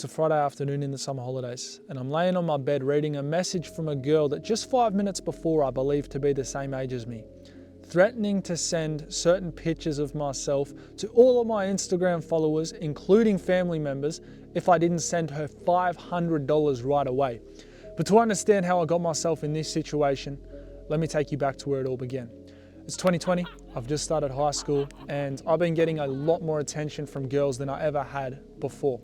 It's a Friday afternoon in the summer holidays, and I'm laying on my bed reading a message from a girl that just 5 minutes before I believe to be the same age as me, threatening to send certain pictures of myself to all of my Instagram followers, including family members, if I didn't send her $500 right away. But to understand how I got myself in this situation, let me take you back to where it all began. It's 2020, I've just started high school, and I've been getting a lot more attention from girls than I ever had before.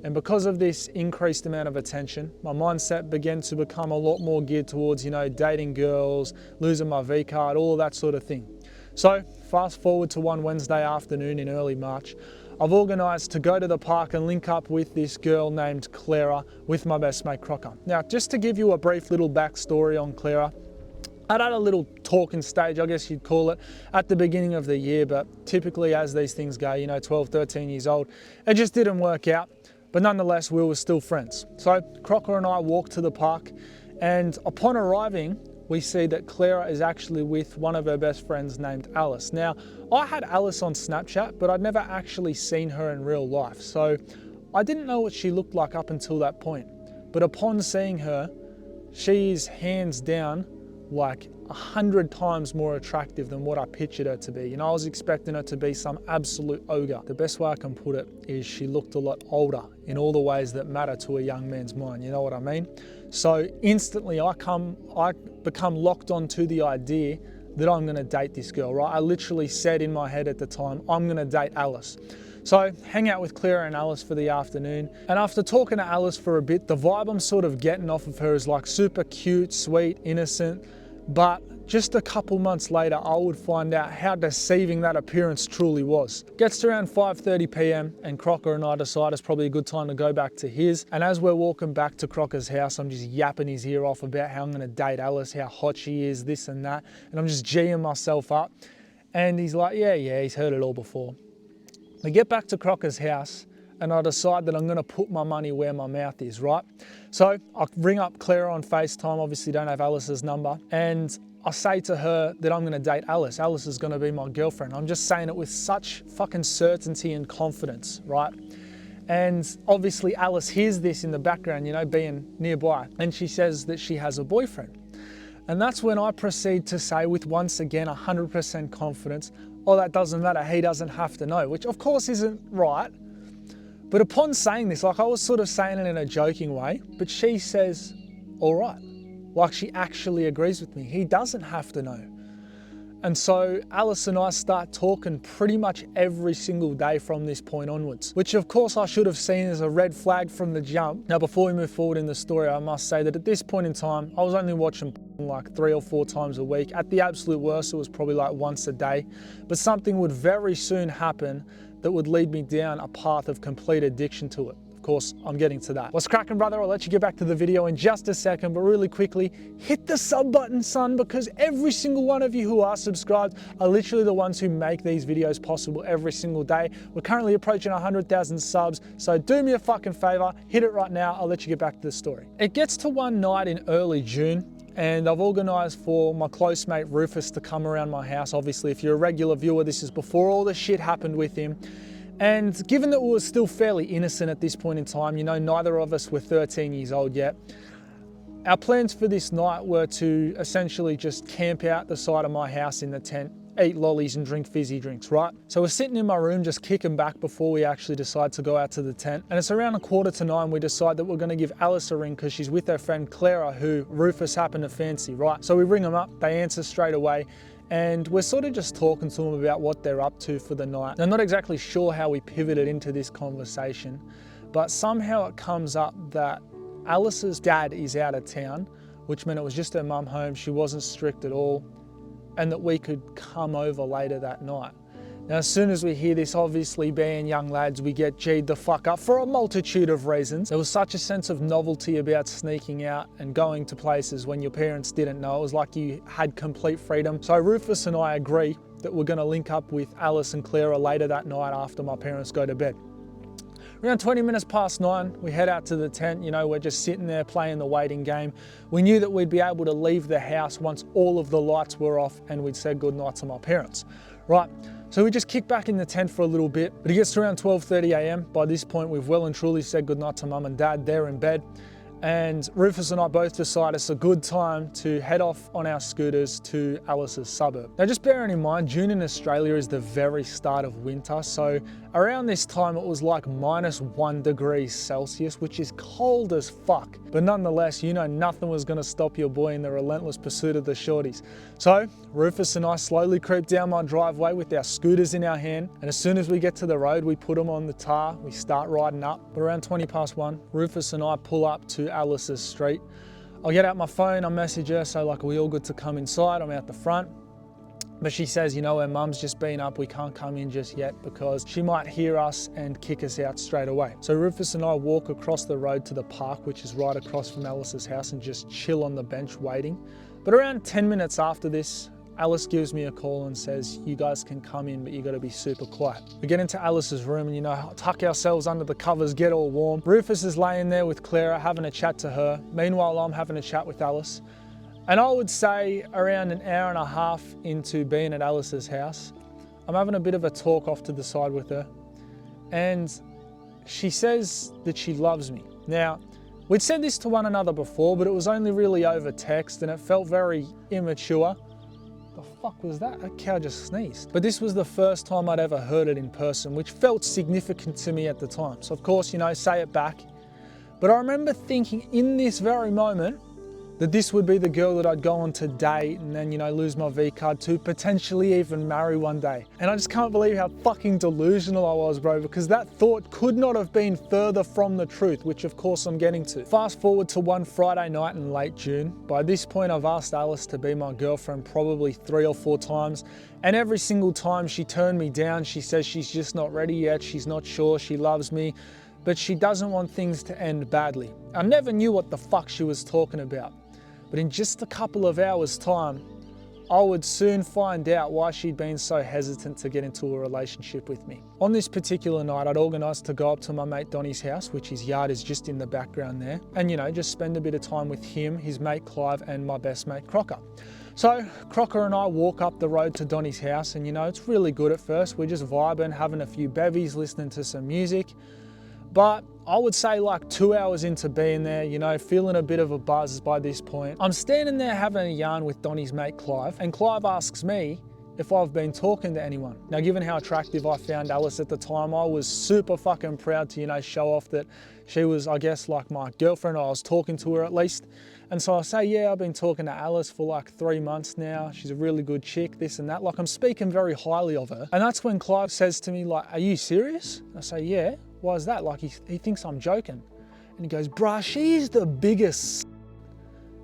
And because of this increased amount of attention, my mindset began to become a lot more geared towards, dating girls, losing my V card, all of that sort of thing. So fast forward to one Wednesday afternoon in early March, I've organised to go to the park and link up with this girl named Clara with my best mate Crocker. Now, just to give you a brief little backstory on Clara, I'd had a little talking stage, I guess you'd call it, at the beginning of the year, but typically as these things go, 12, 13 years old, it just didn't work out. But nonetheless, we were still friends. So Crocker and I walked to the park, and upon arriving, we see that Clara is actually with one of her best friends named Alice. Now, I had Alice on Snapchat, but I'd never actually seen her in real life. So I didn't know what she looked like up until that point. But upon seeing her, she is hands down like 100 times more attractive than what I pictured her to be. I was expecting her to be some absolute ogre. The best way I can put it is she looked a lot older in all the ways that matter to a young man's mind, you know what I mean? So instantly I become locked onto the idea that I'm gonna date this girl, right? I literally said in my head at the time, I'm gonna date Alice. So hang out with Clara and Alice for the afternoon. And after talking to Alice for a bit, the vibe I'm sort of getting off of her is like super cute, sweet, innocent. But just a couple months later, I would find out how deceiving that appearance truly was. Gets to around 5:30 p.m. and Crocker and I decide it's probably a good time to go back to his. And as we're walking back to Crocker's house, I'm just yapping his ear off about how I'm gonna date Alice, how hot she is, this and that. And I'm just G'ing myself up. And he's like, yeah, he's heard it all before. We get back to Crocker's house and I decide that I'm gonna put my money where my mouth is, right? So I ring up Clara on FaceTime, obviously don't have Alice's number, and I say to her that I'm gonna date Alice. Alice is gonna be my girlfriend. I'm just saying it with such fucking certainty and confidence, right? And obviously Alice hears this in the background, being nearby, and she says that she has a boyfriend. And that's when I proceed to say with, once again, 100% confidence, oh, that doesn't matter, he doesn't have to know, which of course isn't right. But upon saying this, I was sort of saying it in a joking way, but she says, all right. Like she actually agrees with me. He doesn't have to know. And so Alice and I start talking pretty much every single day from this point onwards, which of course I should have seen as a red flag from the jump. Now, before we move forward in the story, I must say that at this point in time, I was only watching like 3 or 4 times a week. At the absolute worst, it was probably like once a day. But something would very soon happen that would lead me down a path of complete addiction to it. Of course, I'm getting to that. What's cracking, brother? I'll let you get back to the video in just a second, but really quickly, hit the sub button, son, because every single one of you who are subscribed are literally the ones who make these videos possible every single day. We're currently approaching 100,000 subs, so do me a fucking favor, hit it right now. I'll let you get back to the story. It gets to one night in early June, and I've organised for my close mate Rufus to come around my house. Obviously, if you're a regular viewer, this is before all the shit happened with him. And given that we were still fairly innocent at this point in time, neither of us were 13 years old yet, our plans for this night were to essentially just camp out the side of my house in the tent, eat lollies and drink fizzy drinks, right? So we're sitting in my room just kicking back before we actually decide to go out to the tent. And it's around 8:45 we decide that we're gonna give Alice a ring because she's with her friend Clara, who Rufus happened to fancy, right? So we ring them up, they answer straight away. And we're sort of just talking to them about what they're up to for the night. I'm not exactly sure how we pivoted into this conversation, but somehow it comes up that Alice's dad is out of town, which meant it was just her mum home, she wasn't strict at all, and that we could come over later that night. Now, as soon as we hear this, obviously being young lads, we get G'd the fuck up for a multitude of reasons. There was such a sense of novelty about sneaking out and going to places when your parents didn't know. It was like you had complete freedom. So Rufus and I agree that we're gonna link up with Alice and Clara later that night after my parents go to bed. Around 20 minutes past 9, we head out to the tent. We're just sitting there playing the waiting game. We knew that we'd be able to leave the house once all of the lights were off and we'd said goodnight to my parents, right? So we just kick back in the tent for a little bit, but it gets to around 12:30 a.m. By this point, we've well and truly said goodnight to mum and dad. They're in bed. And Rufus and I both decide it's a good time to head off on our scooters to Alice's suburb. Now, just bearing in mind, June in Australia is the very start of winter. So around this time, it was like -1 degree Celsius, which is cold as fuck. But nonetheless, you know, nothing was gonna stop your boy in the relentless pursuit of the shorties. So Rufus and I slowly creep down my driveway with our scooters in our hand. And as soon as we get to the road, we put them on the tar, we start riding up. But around 1:20, Rufus and I pull up to Alice's street. I'll get out my phone, I'll message her, so like, are we all good to come inside? I'm out the front. But she says, you know, her mum's just been up, we can't come in just yet because she might hear us and kick us out straight away. So Rufus and I walk across the road to the park, which is right across from Alice's house, and just chill on the bench waiting. But around 10 minutes after this, Alice gives me a call and says, you guys can come in, but you gotta be super quiet. We get into Alice's room and, you know, tuck ourselves under the covers, get all warm. Rufus is laying there with Clara, having a chat to her. Meanwhile, I'm having a chat with Alice. And I would say around an hour and a half into being at Alice's house, I'm having a bit of a talk off to the side with her. And she says that she loves me. Now, we'd said this to one another before, but it was only really over text and it felt very immature. The fuck was that? That cow just sneezed. But this was the first time I'd ever heard it in person, which felt significant to me at the time. So of course, you know, say it back. But I remember thinking in this very moment that this would be the girl that I'd go on to date and then, you know, lose my V card to, potentially even marry one day. And I just can't believe how fucking delusional I was, bro, because that thought could not have been further from the truth, which of course I'm getting to. Fast forward to one Friday night in late June. By this point, I've asked Alice to be my girlfriend probably 3 or 4 times. And every single time she turned me down, she says she's just not ready yet. She's not sure, she loves me, but she doesn't want things to end badly. I never knew what the fuck she was talking about. But in just a couple of hours' time, I would soon find out why she'd been so hesitant to get into a relationship with me. On this particular night, I'd organised to go up to my mate Donnie's house, which his yard is just in the background there, and, you know, just spend a bit of time with him, his mate Clive, and my best mate Crocker. So Crocker and I walk up the road to Donnie's house, and, you know, it's really good at first. We're just vibing, having a few bevies, listening to some music. But I would say like 2 hours into being there, you know, feeling a bit of a buzz by this point. I'm standing there having a yarn with Donnie's mate Clive, and Clive asks me if I've been talking to anyone. Now, given how attractive I found Alice at the time, I was super fucking proud to, you know, show off that she was, I guess, like my girlfriend, or I was talking to her at least. And so I say, yeah, I've been talking to Alice for like 3 months now. She's a really good chick, this and that. Like, I'm speaking very highly of her. And that's when Clive says to me, like, are you serious? I say, yeah. Why is that? Like, he thinks I'm joking. And he goes, bruh, she's the biggest.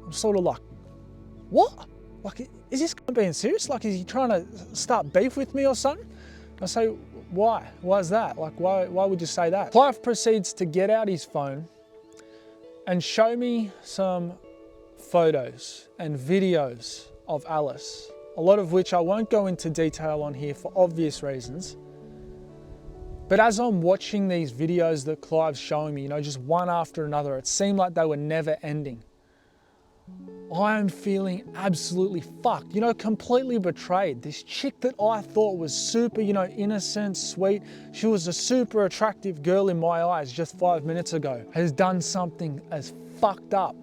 I'm sort of like, what? Like, is this guy being serious? Like, is he trying to start beef with me or something? I say, why? Why is that? Like, why would you say that? Clive proceeds to get out his phone and show me some photos and videos of Alice, a lot of which I won't go into detail on here for obvious reasons. But as I'm watching these videos that Clive's showing me, you know, just one after another, it seemed like they were never ending. I am feeling absolutely fucked, you know, completely betrayed. This chick that I thought was super, you know, innocent, sweet, she was a super attractive girl in my eyes just 5 minutes ago, has done something as fucked up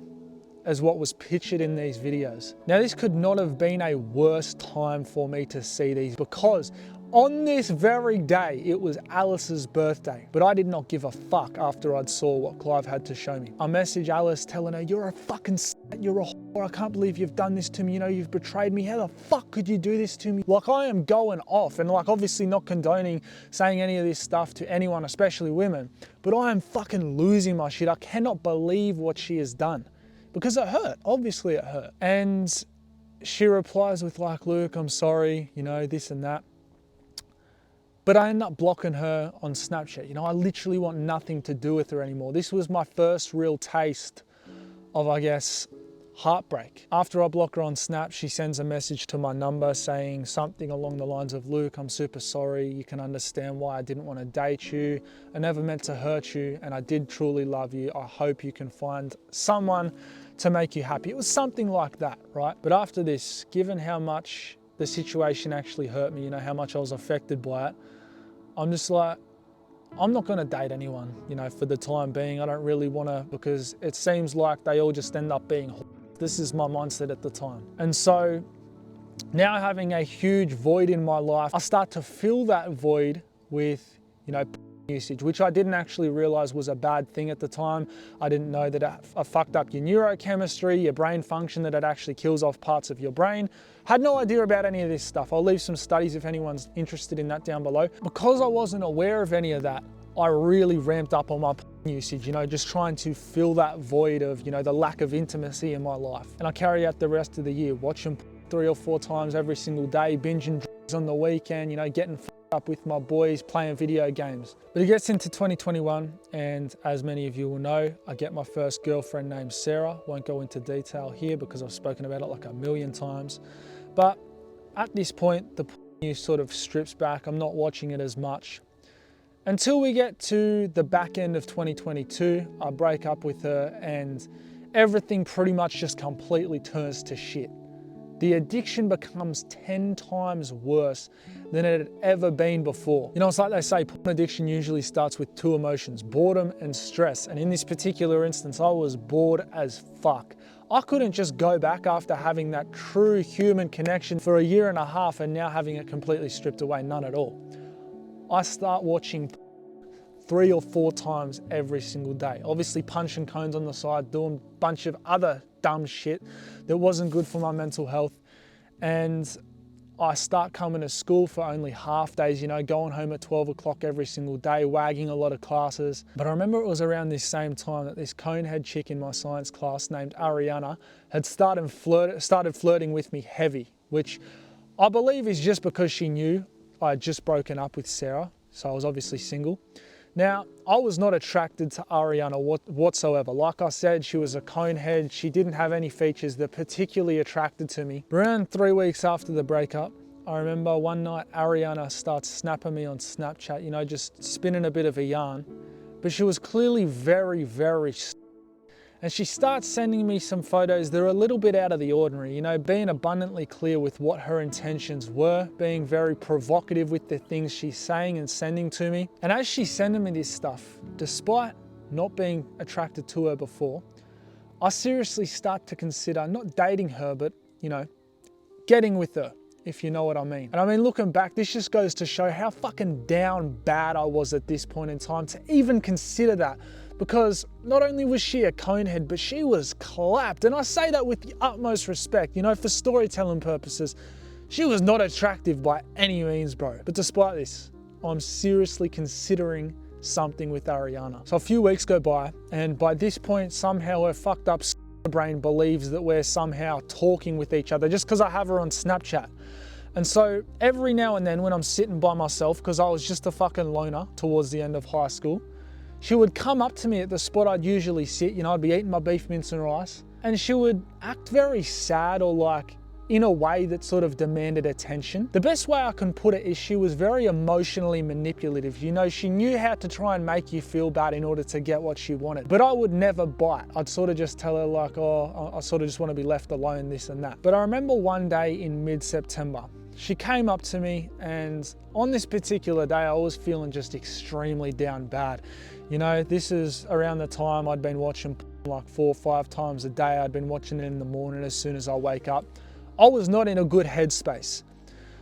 as what was pictured in these videos. Now, this could not have been a worse time for me to see these, because on this very day, it was Alice's birthday, but I did not give a fuck after I'd saw what Clive had to show me. I messaged Alice telling her, you're a fucking slut, you're a whore, I can't believe you've done this to me, you know, you've betrayed me, how the fuck could you do this to me? Like, I am going off, and like, obviously not condoning saying any of this stuff to anyone, especially women, but I am fucking losing my shit. I cannot believe what she has done, because it hurt, obviously it hurt. And she replies with like, Luke, I'm sorry, you know, this and that. But I end up blocking her on Snapchat. You know, I literally want nothing to do with her anymore. This was my first real taste of, I guess, heartbreak. After I block her on Snap, she sends a message to my number saying something along the lines of, Luke, I'm super sorry. You can understand why I didn't want to date you. I never meant to hurt you, and I did truly love you. I hope you can find someone to make you happy. It was something like that, right? But after this, given how much the situation actually hurt me, you know, how much I was affected by it, I'm just like, I'm not going to date anyone, you know, for the time being. I don't really want to, because it seems like they all just end up being. This is my mindset at the time. And so now having a huge void in my life, I start to fill that void with, you know, usage, which I didn't actually realize was a bad thing at the time. I didn't know that it fucked up your neurochemistry, your brain function, that it actually kills off parts of your brain. Had no idea about any of this stuff. I'll leave some studies if anyone's interested in that down below. Because I wasn't aware of any of that, I really ramped up on my usage, you know, just trying to fill that void of, you know, the lack of intimacy in my life. And I carry out the rest of the year, watching 3 or 4 times every single day, binging on the weekend, you know, getting up with my boys, playing video games. But it gets into 2021, and as many of you will know, I get my first girlfriend named Sarah. Won't go into detail here because I've spoken about it like a million times. But at this point, the news sort of strips back. I'm not watching it as much. Until we get to the back end of 2022, I break up with her and everything pretty much just completely turns to shit. The addiction becomes 10 times worse than it had ever been before. You know, it's like they say, porn addiction usually starts with 2 emotions, boredom and stress. And in this particular instance, I was bored as fuck. I couldn't just go back after having that true human connection for a year and a half and now having it completely stripped away, none at all. I start watching 3 or 4 times every single day. Obviously punching cones on the side, doing a bunch of other dumb shit that wasn't good for my mental health. And I start coming to school for only half days, you know, going home at 12 o'clock every single day, wagging a lot of classes. But I remember it was around this same time that this conehead chick in my science class named Ariana had started flirting with me heavy, which I believe is just because she knew I had just broken up with Sarah, so I was obviously single. Now, I was not attracted to Ariana whatsoever. Like I said, she was a conehead. She didn't have any features that particularly attracted to me. Around 3 weeks after the breakup, I remember one night Ariana starts snapping me on Snapchat, you know, just spinning a bit of a yarn. But she was clearly very, very and she starts sending me some photos that are a little bit out of the ordinary, you know, being abundantly clear with what her intentions were, being very provocative with the things she's saying and sending to me. And as she's sending me this stuff, despite not being attracted to her before, I seriously start to consider not dating her, but, you know, getting with her, if you know what I mean. And I mean, looking back, this just goes to show how fucking down bad I was at this point in time to even consider that. Because not only was she a conehead, but she was clapped. And I say that with the utmost respect, you know, for storytelling purposes. She was not attractive by any means, bro. But despite this, I'm seriously considering something with Ariana. So a few weeks go by, and by this point, somehow her fucked up brain believes that we're somehow talking with each other just because I have her on Snapchat. And so every now and then when I'm sitting by myself, because I was just a fucking loner towards the end of high school, she would come up to me at the spot I'd usually sit, you know, I'd be eating my beef mince and rice, and she would act very sad or like in a way that sort of demanded attention. The best way I can put it is she was very emotionally manipulative. You know, she knew how to try and make you feel bad in order to get what she wanted. But I would never bite. I'd sort of just tell her like, oh, I sort of just want to be left alone, this and that. But I remember one day in mid-September, she came up to me, and on this particular day, I was feeling just extremely down bad. You know, this is around the time I'd been watching like 4 or 5 times a day. I'd been watching it in the morning as soon as I wake up. I was not in a good headspace.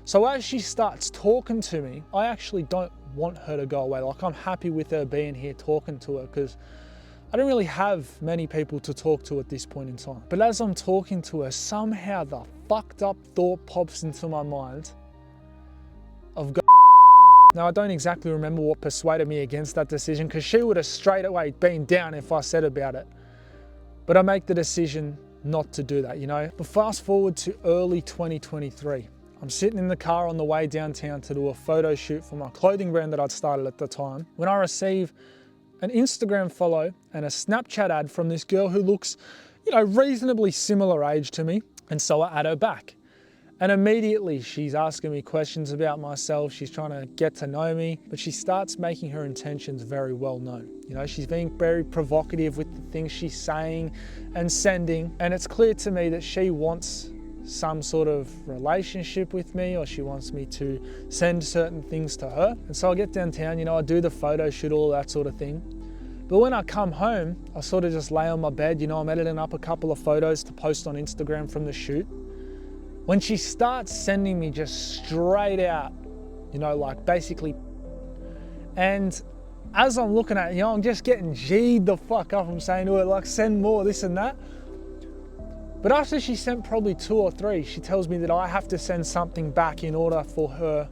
So as she starts talking to me, I actually don't want her to go away. Like, I'm happy with her being here talking to her because I don't really have many people to talk to at this point in time. But as I'm talking to her, somehow the fucked up thought pops into my mind of go. Now, I don't exactly remember what persuaded me against that decision, because she would have straight away been down if I said about it. But I make the decision not to do that, you know. But fast forward to early 2023. I'm sitting in the car on the way downtown to do a photo shoot for my clothing brand that I'd started at the time, when I receive an Instagram follow and a Snapchat ad from this girl who looks, you know, reasonably similar age to me. And so I add her back. And immediately she's asking me questions about myself. She's trying to get to know me, but she starts making her intentions very well known. You know, she's being very provocative with the things she's saying and sending. And it's clear to me that she wants some sort of relationship with me, or she wants me to send certain things to her. And so I get downtown, you know, I do the photo shoot, all that sort of thing. But when I come home, I sort of just lay on my bed, you know, I'm editing up a couple of photos to post on Instagram from the shoot. When she starts sending me just straight out, you know, like basically, and as I'm looking at it, you know, I'm just getting G'd the fuck up. I'm saying to her, like, send more, this and that. But after she sent probably 2 or 3, she tells me that I have to send something back in order for her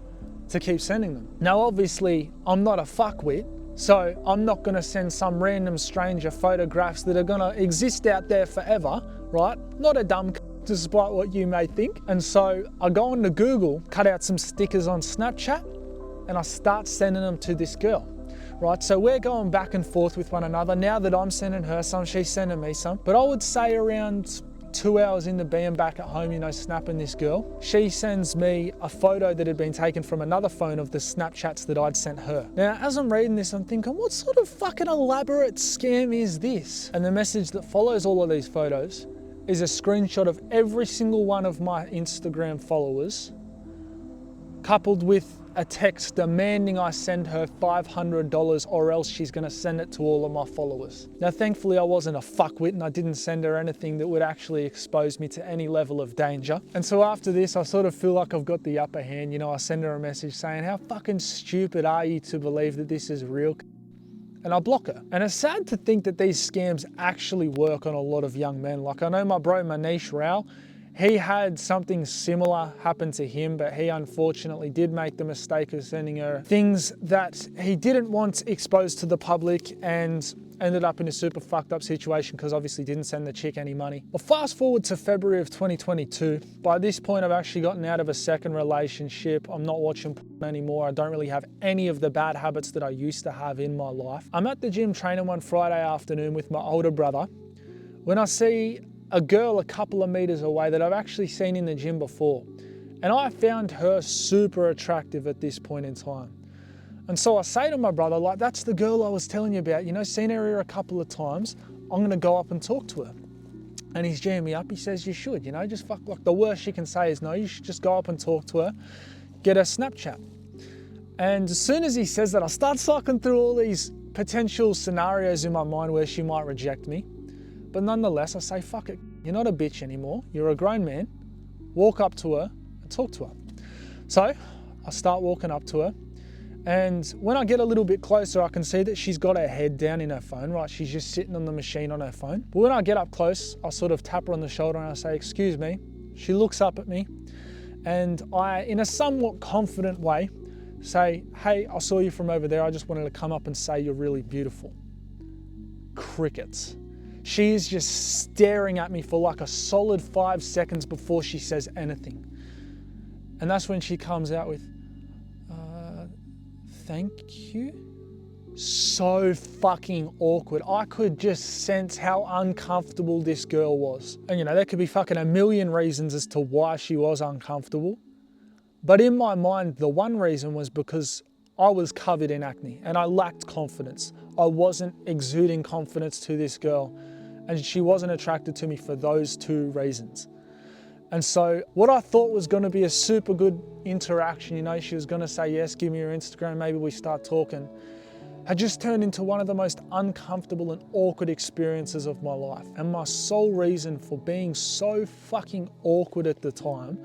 to keep sending them. Now, obviously, I'm not a fuckwit, so I'm not gonna send some random stranger photographs that are gonna exist out there forever, right? Not a dumb despite what you may think. And so I go onto Google, cut out some stickers on Snapchat, and I start sending them to this girl. Right, so we're going back and forth with one another. Now that I'm sending her some, she's sending me some. But I would say around 2 hours into being back at home, you know, snapping this girl, she sends me a photo that had been taken from another phone of the Snapchats that I'd sent her. Now, as I'm reading this, I'm thinking, what sort of fucking elaborate scam is this? And the message that follows all of these photos is a screenshot of every single one of my Instagram followers, coupled with a text demanding I send her $500 or else she's gonna send it to all of my followers. Now, thankfully, I wasn't a fuckwit and I didn't send her anything that would actually expose me to any level of danger. And so after this, I sort of feel like I've got the upper hand. You know, I send her a message saying, how fucking stupid are you to believe that this is real? And I block her. And it's sad to think that these scams actually work on a lot of young men. Like, I know my bro Manish Rao, he had something similar happen to him, but he unfortunately did make the mistake of sending her things that he didn't want exposed to the public, and ended up in a super fucked up situation because obviously didn't send the chick any money. Well, fast forward to February of 2022. By this point, I've actually gotten out of a second relationship. I'm not watching porn anymore. I don't really have any of the bad habits that I used to have in my life. I'm at the gym training one Friday afternoon with my older brother when I see a girl a couple of meters away that I've actually seen in the gym before. And I found her super attractive at this point in time. And so I say to my brother, like, that's the girl I was telling you about, you know, seen her here a couple of times. I'm gonna go up and talk to her. And he's jamming me up. He says, you should, you know, just fuck, like, the worst you can say is no, you should just go up and talk to her, get her Snapchat. And as soon as he says that, I start cycling through all these potential scenarios in my mind where she might reject me. But nonetheless, I say, fuck it, you're not a bitch anymore. You're a grown man. Walk up to her and talk to her. So I start walking up to her. And when I get a little bit closer, I can see that she's got her head down in her phone, right? She's just sitting on the machine on her phone. But when I get up close, I sort of tap her on the shoulder and I say, excuse me. She looks up at me and I, in a somewhat confident way, say, hey, I saw you from over there. I just wanted to come up and say you're really beautiful. Crickets. She is just staring at me for like a solid 5 seconds before she says anything. And that's when she comes out with, thank you. So fucking awkward. I could just sense how uncomfortable this girl was. And you know, there could be fucking a million reasons as to why she was uncomfortable. But in my mind, the one reason was because I was covered in acne and I lacked confidence. I wasn't exuding confidence to this girl, and she wasn't attracted to me for those 2 reasons. And so what I thought was going to be a super good interaction, you know, she was going to say yes, give me your Instagram, maybe we start talking, had just turned into one of the most uncomfortable and awkward experiences of my life. And my sole reason for being so fucking awkward at the time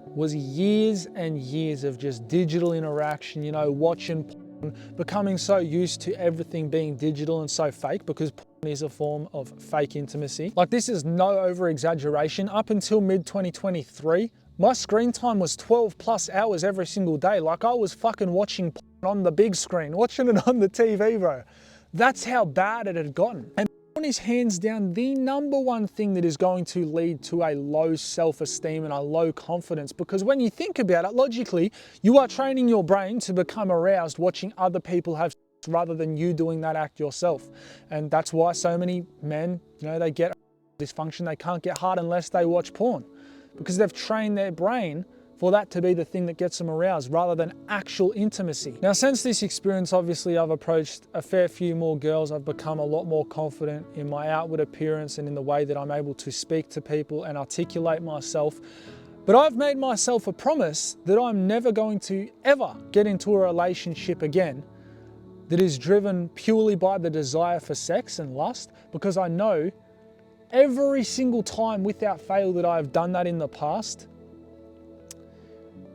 was years and years of just digital interaction, you know, watching porn, becoming so used to everything being digital and so fake, because porn is a form of fake intimacy. Like, this is no over exaggeration. Up until mid 2023, my screen time was 12+ hours every single day. Like, I was fucking watching porn on the big screen, watching it on the TV, bro. That's how bad it had gotten. And porn is hands down the #1 thing that is going to lead to a low self-esteem and a low confidence, because when you think about it, logically, you are training your brain to become aroused watching other people have sex rather than you doing that act yourself. And that's why so many men, you know, they get dysfunction. They can't get hard unless they watch porn, because they've trained their brain for that to be the thing that gets them aroused rather than actual intimacy. Now, since this experience, obviously I've approached a fair few more girls. I've become a lot more confident in my outward appearance and in the way that I'm able to speak to people and articulate myself. But I've made myself a promise that I'm never going to ever get into a relationship again that is driven purely by the desire for sex and lust, because I know every single time without fail that I've done that in the past,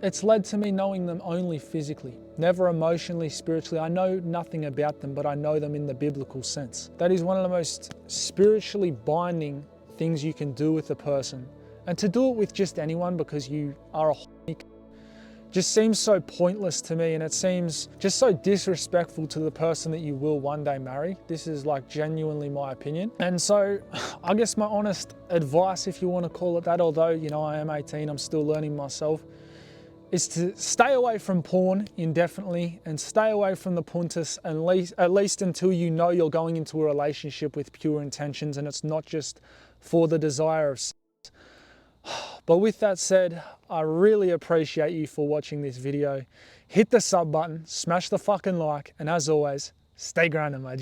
it's led to me knowing them only physically, never emotionally, spiritually. I know nothing about them, but I know them in the biblical sense. That is one of the most spiritually binding things you can do with a person. And to do it with just anyone because you are a just seems so pointless to me, and it seems just so disrespectful to the person that you will one day marry. This is like genuinely my opinion. And so I guess my honest advice, if you want to call it that, although, you know, I am 18, I'm still learning myself, is to stay away from porn indefinitely and stay away from the puntus at least until you know you're going into a relationship with pure intentions and it's not just for the desire of sex. But with that said, I really appreciate you for watching this video. Hit the sub button, smash the fucking like, and as always, stay grinding, my G.